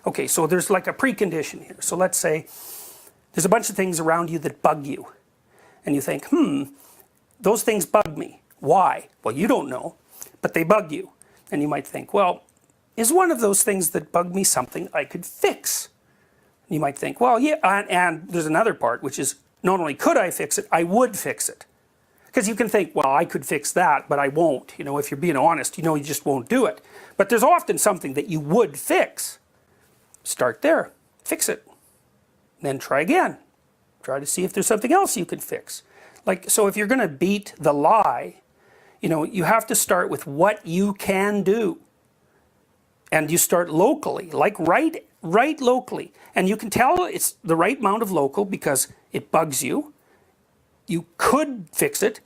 Okay, so there's like a precondition here. So let's say there's a bunch of things around you that bug you. And you think, those things bug me. Why? Well, you don't know, but they bug you. And you might think, well, is one of those things that bug me something I could fix? You might think, well, yeah, and there's another part, which is not only could I fix it, I would fix it. Because you can think, well, I could fix that, but I won't. You know, if you're being honest, you know you just won't do it. But there's often something that you would fix. Start there, fix it. Then try again. Try to see if there's something else you can fix. Like, so if you're going to beat the lie, you know, you have to start with what you can do. And you start locally, like right locally. And you can tell it's the right amount of local because it bugs you. You could fix it,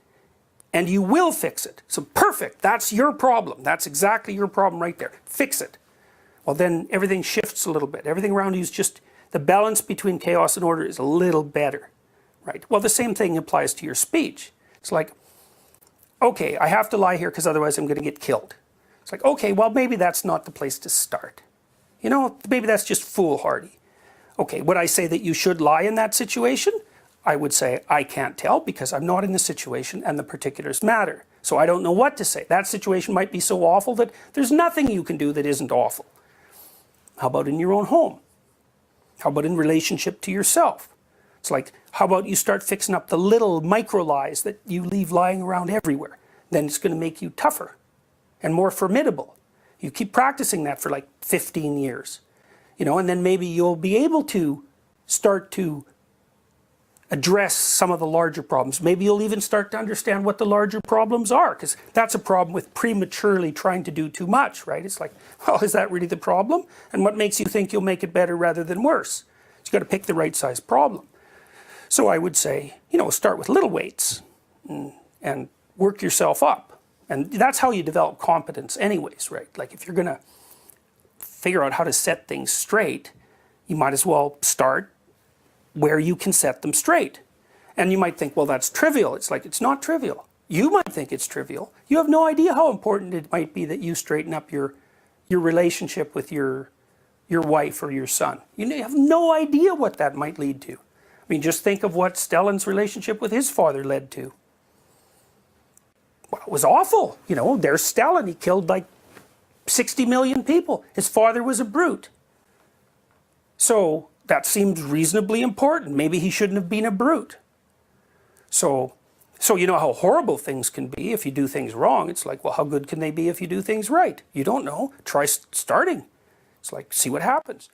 and you will fix it. So perfect, that's your problem. That's exactly your problem right there. Fix it. Well, then everything shifts a little bit. Everything around you is just, the balance between chaos and order is a little better, right? Well, the same thing applies to your speech. It's like, okay, I have to lie here because otherwise I'm going to get killed. It's like, okay, well, maybe that's not the place to start. You know, maybe that's just foolhardy. Okay, would I say that you should lie in that situation? I would say, I can't tell because I'm not in the situation and the particulars matter. So I don't know what to say. That situation might be so awful that there's nothing you can do that isn't awful. How about in your own home? How about in relationship to yourself? It's like, how about you start fixing up the little micro lies that you leave lying around everywhere? Then it's going to make you tougher and more formidable. You keep practicing that for like 15 years. You know, and then maybe you'll be able to start to address some of the larger problems. Maybe you'll even start to understand what the larger problems are, because that's a problem with prematurely trying to do too much, right? It's like, well, is that really the problem? And what makes you think you'll make it better rather than worse? You've got to pick the right size problem. So I would say, you know, start with little weights and work yourself up. And that's how you develop competence anyways, right? Like if you're going to figure out how to set things straight, you might as well start where you can set them straight. And you might think, well, that's trivial. It's like, it's not trivial. You might think it's trivial. You have no idea how important it might be that you straighten up your relationship with your wife or your son. You have no idea what that might lead to. I mean, just think of what Stellan's relationship with his father led to. Well, it was awful. You know, there's Stellan. He killed like 60 million people. His father was a brute. So that seemed reasonably important. Maybe he shouldn't have been a brute. So you know how horrible things can be if you do things wrong. It's like, well, how good can they be if you do things right? You don't know. Try starting. It's like, see what happens.